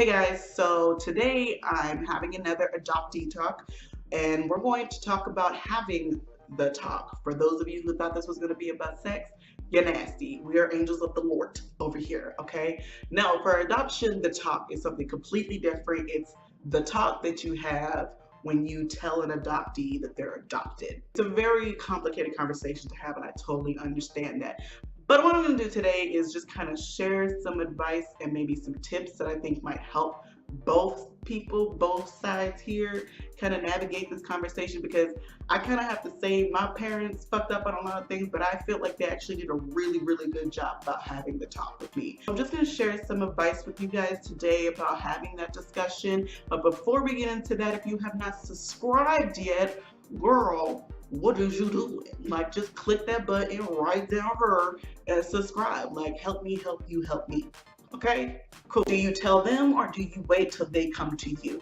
Hey guys, so today I'm having another adoptee talk, and we're going to talk about having the talk. For those of you who thought this was going to be about sex, you're nasty. We are angels of the Lord over here, okay? Now, for adoption, the talk is something completely different. It's the talk that you have when you tell an adoptee that they're adopted. It's a very complicated conversation to have, and I totally understand that. But what I'm going to do today is just kind of share some advice and maybe some tips that I think might help both people, both sides here, kind of navigate this conversation, because I kind of have to say my parents fucked up on a lot of things, but I feel like they actually did a really, really good job about having the talk with me. I'm just going to share some advice with you guys today about having that discussion. But before we get into that, if you have not subscribed yet, girl, what is you doing? Like, just click that button right down here and subscribe. Like, help me help you help me. Okay, cool. Do you tell them or do you wait till they come to you?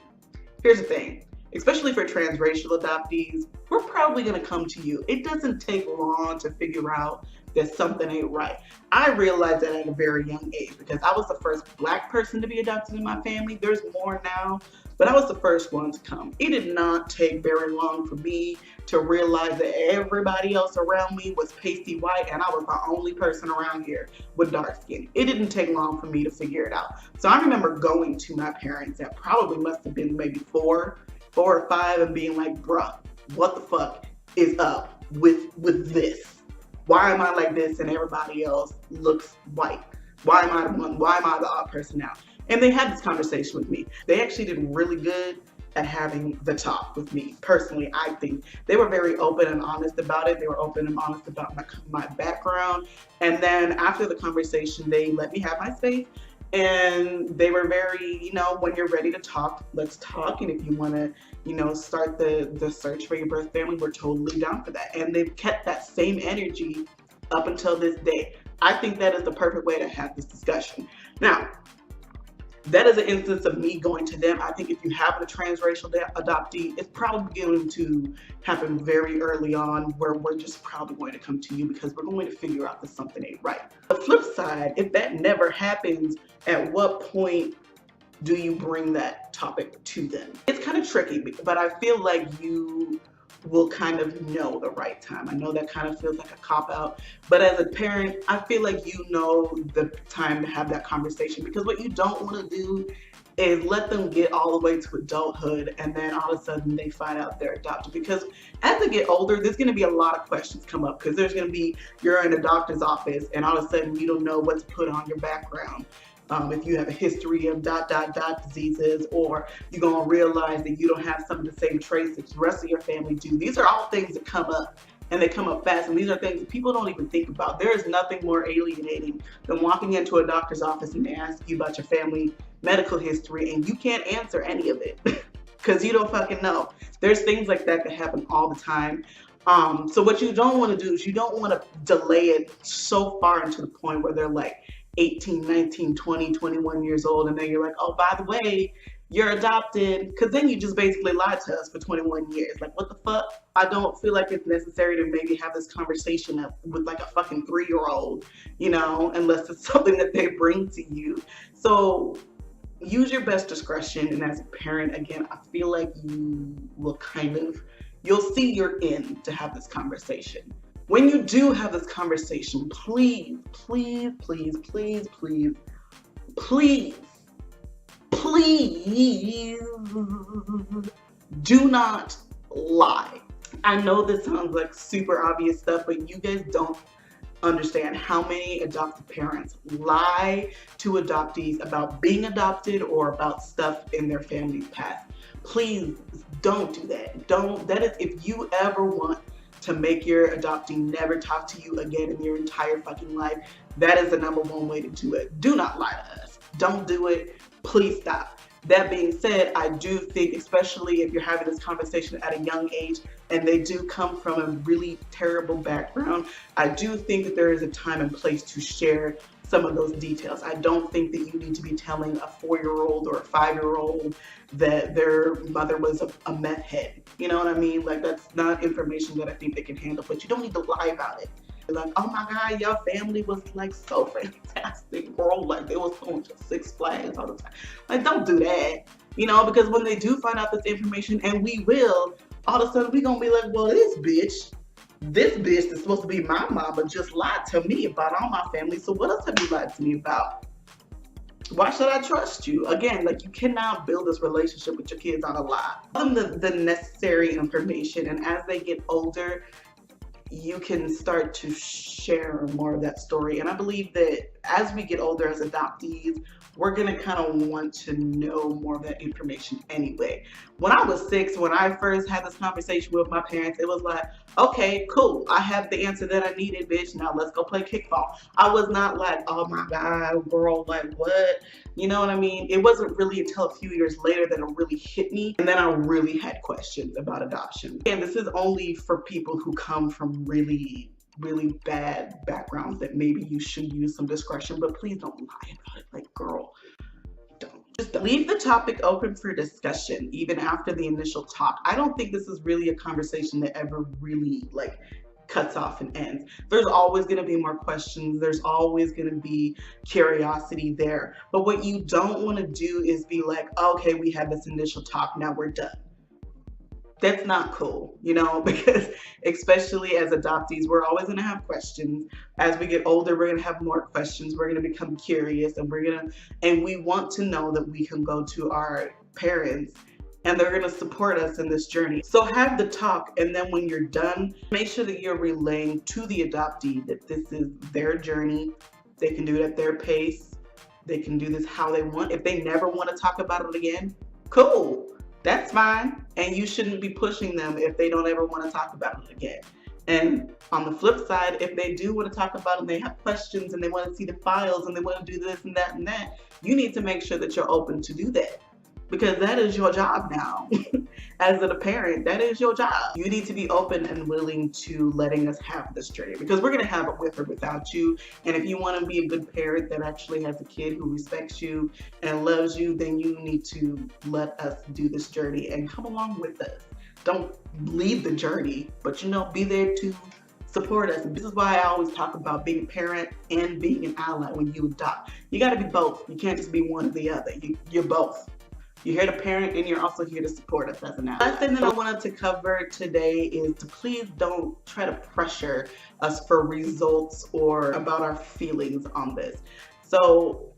Here's the thing, especially for transracial adoptees, we're probably gonna come to you. It doesn't take long to figure out that something ain't right. I realized that at a very young age because I was the first Black person to be adopted in my family. There's more now, but I was the first one to come. It did not take very long for me to realize that everybody else around me was pasty white and I was the only person around here with dark skin. It didn't take long for me to figure it out. So I remember going to my parents that probably must have been maybe four or five and being like, bruh, what the fuck is up with this? Why am I like this and everybody else looks white? Why am I the one? Why am I the odd person now? And they had this conversation with me. They actually did really good at having the talk with me. Personally, I think they were very open and honest about it. They were open and honest about my background. And then after the conversation, they let me have my space. And they were very, when you're ready to talk, let's talk. And if you want to, start the search for your birth family, we're totally down for that. And they've kept that same energy up until this day. I think that is the perfect way to have this discussion. Now, that is an instance of me going to them. I think if you have a transracial adoptee, it's probably going to happen very early on where we're just probably going to come to you because we're going to figure out that something ain't right. The flip side, if that never happens, at what point do you bring that topic to them? It's kind of tricky, but I feel like you will kind of know the right time. I know that kind of feels like a cop-out, but as a parent, I feel like you know the time to have that conversation, because what you don't want to do is let them get all the way to adulthood and then all of a sudden they find out they're adopted. Because as they get older, there's going to be a lot of questions come up, because there's going to be, you're in a doctor's office and all of a sudden you don't know what to put on your background. If you have a history of ... diseases, or you're going to realize that you don't have some of the same traits that the rest of your family do. These are all things that come up, and they come up fast, and these are things that people don't even think about. There is nothing more alienating than walking into a doctor's office and they ask you about your family medical history and you can't answer any of it because you don't fucking know. There's things like that happen all the time. So what you don't want to do is you don't want to delay it so far into the point where they're like 18, 19, 20, 21 years old, and then you're like, oh, by the way, you're adopted, because then you just basically lied to us for 21 years. Like, what the fuck? I don't feel like it's necessary to maybe have this conversation with like a fucking 3-year-old, unless it's something that they bring to you. So use your best discretion, and as a parent, again, I feel like you will you'll see you're in to have this conversation. When you do have this conversation, please, please, please, please, please, please, please do not lie. I know this sounds like super obvious stuff, but you guys don't understand how many adopted parents lie to adoptees about being adopted or about stuff in their family's past. Please don't do that. That is, if you ever want to make your adoptee never talk to you again in your entire fucking life, that is the number one way to do it. Do not lie to us. Don't do it. Please stop. That being said, I do think, especially if you're having this conversation at a young age and they do come from a really terrible background, I do think that there is a time and place to share some of those details. I don't think that you need to be telling a 4-year-old or a 5-year-old that their mother was a meth head. You know what I mean? Like, that's not information that I think they can handle, but you don't need to lie about it. Like, oh my God, your family was like so fantastic, bro. Like they was going to Six Flags all the time. Like, don't do that. You know, because when they do find out this information, and we will, all of a sudden we gonna be like, well, this bitch that's supposed to be my mama just lied to me about all my family. So what else have you lied to me about? Why should I trust you? Again, like, you cannot build this relationship with your kids on a lie. Give them the necessary information, and as they get older, you can start to share more of that story. And I believe that as we get older as adoptees, we're gonna kind of want to know more of that information anyway. When I was 6, when I first had this conversation with my parents, it was like, okay, cool, I have the answer that I needed, bitch, now let's go play kickball. I was not like, oh my God, girl, like what? You know what I mean? It wasn't really until a few years later that it really hit me, and then I really had questions about adoption. And this is only for people who come from really bad backgrounds that maybe you should use some discretion, but please don't lie about it. Like, girl, don't. Just leave the topic open for discussion even after the initial talk. I don't think this is really a conversation that ever really like cuts off and ends. There's always going to be more questions. There's always going to be curiosity there. But what you don't want to do is be like, okay, we had this initial talk, now we're done. That's not cool, you know, because especially as adoptees, we're always going to have questions. As we get older, we're going to have more questions. We're going to become curious, and we want to know that we can go to our parents and they're going to support us in this journey. So have the talk, and then when you're done, make sure that you're relaying to the adoptee that this is their journey. They can do it at their pace. They can do this how they want. If they never want to talk about it again, cool. That's fine. And you shouldn't be pushing them if they don't ever want to talk about it again. And on the flip side, if they do want to talk about it and they have questions and they want to see the files and they want to do this and that, you need to make sure that you're open to do that. Because that is your job now. As a parent, that is your job. You need to be open and willing to letting us have this journey, because we're going to have it with or without you. And if you want to be a good parent that actually has a kid who respects you and loves you, then you need to let us do this journey and come along with us. Don't lead the journey, but be there to support us. And this is why I always talk about being a parent and being an ally when you adopt. You got to be both. You can't just be one or the other. You're both. You're here to parent, and you're also here to support us as an ally. Last thing that I wanted to cover today is to please don't try to pressure us for results or about our feelings on this. So,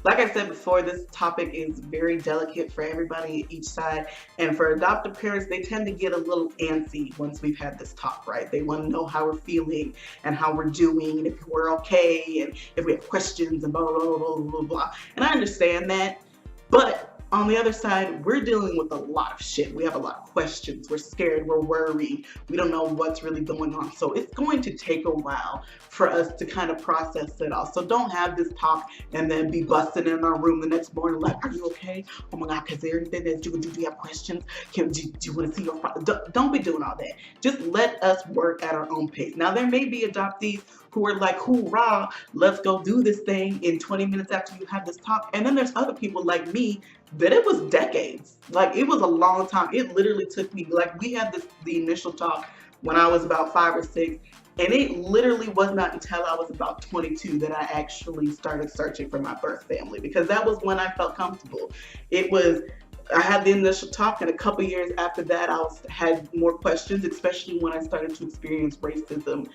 like I said before, this topic is very delicate for everybody each side. And for adoptive parents, they tend to get a little antsy once we've had this talk, right? They want to know how we're feeling and how we're doing, and if we're okay, and if we have questions, and blah, blah, blah, blah, blah, blah. And I understand that, but on the other side, we're dealing with a lot of shit. We have a lot of questions. We're scared. We're worried. We don't know what's really going on. So it's going to take a while for us to kind of process it all. So don't have this talk and then be busting in our room the next morning like, are you okay? Oh my God, is there anything that do you have questions? Do you want to see your father? Don't be doing all that. Just let us work at our own pace. Now, there may be adoptees who are like, hoorah, let's go do this thing in 20 minutes after you have this talk. And then there's other people like me that it was decades. Like, it was a long time. It literally took me, like, we had the initial talk when I was about 5 or 6, and it literally was not until I was about 22 that I actually started searching for my birth family, because that was when I felt comfortable. I had the initial talk, and a couple years after that, I had more questions, especially when I started to experience racism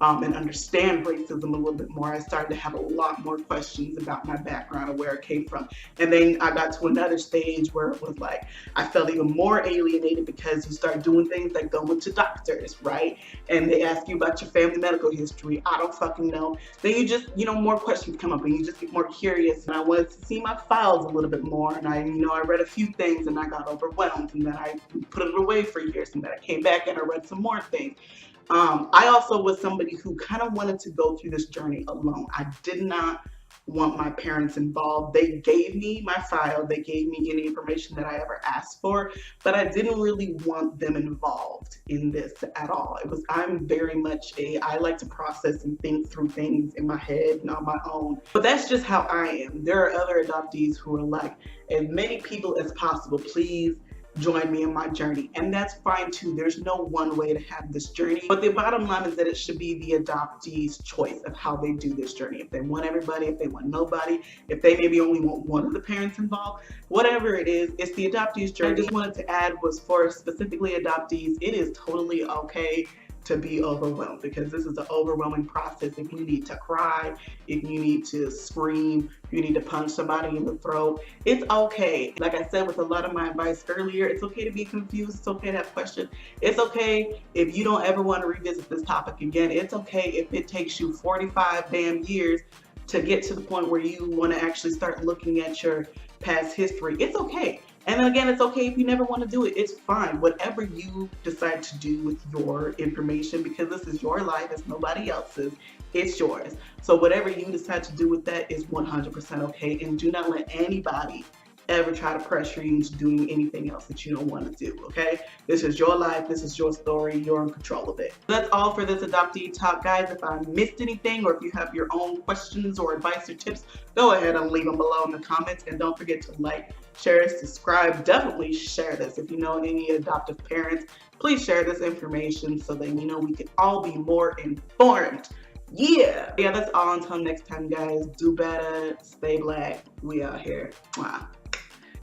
and understand racism a little bit more. I started to have a lot more questions about my background and where it came from. And then I got to another stage where it was like, I felt even more alienated, because you start doing things like going to doctors, right? And they ask you about your family medical history. I don't fucking know. Then you just, more questions come up, and you just get more curious. And I wanted to see my files a little bit more. And I read a few things, and I got overwhelmed, and then I put it away for years, and then I came back and I read some more things. I also was somebody who kind of wanted to go through this journey alone. I did not want my parents involved. They gave me my file. They gave me any information that I ever asked for, but I didn't really want them involved in this at all. I'm very much I like to process and think through things in my head and on my own. But that's just how I am. There are other adoptees who are like, as many people as possible, please join me in my journey. And that's fine too. There's no one way to have this journey. But the bottom line is that it should be the adoptee's choice of how they do this journey. If they want everybody, if they want nobody, if they maybe only want one of the parents involved, whatever it is, it's the adoptee's journey. I just wanted to add was for specifically adoptees, it is totally okay to be overwhelmed, because this is an overwhelming process. If you need to cry, if you need to scream, if you need to punch somebody in the throat, it's okay. Like I said with a lot of my advice earlier, it's okay to be confused, it's okay to have questions, it's okay if you don't ever want to revisit this topic again, it's okay if it takes you 45 damn years to get to the point where you want to actually start looking at your past history. It's okay. And then again, it's okay if you never want to do it. It's fine. Whatever you decide to do with your information, because this is your life, it's nobody else's, it's yours. So whatever you decide to do with that is 100% okay. And do not let anybody ever try to pressure you into doing anything else that you don't want to do, okay? This is your life, this is your story, you're in control of it. That's all for this adoptee talk, guys. If I missed anything, or if you have your own questions or advice or tips, go ahead and leave them below in the comments. And don't forget to like, share, subscribe. Definitely share this. If you know any adoptive parents, please share this information so that you know we can all be more informed. Yeah, that's all. Until next time, guys. Do better, stay black. We out here. Wow.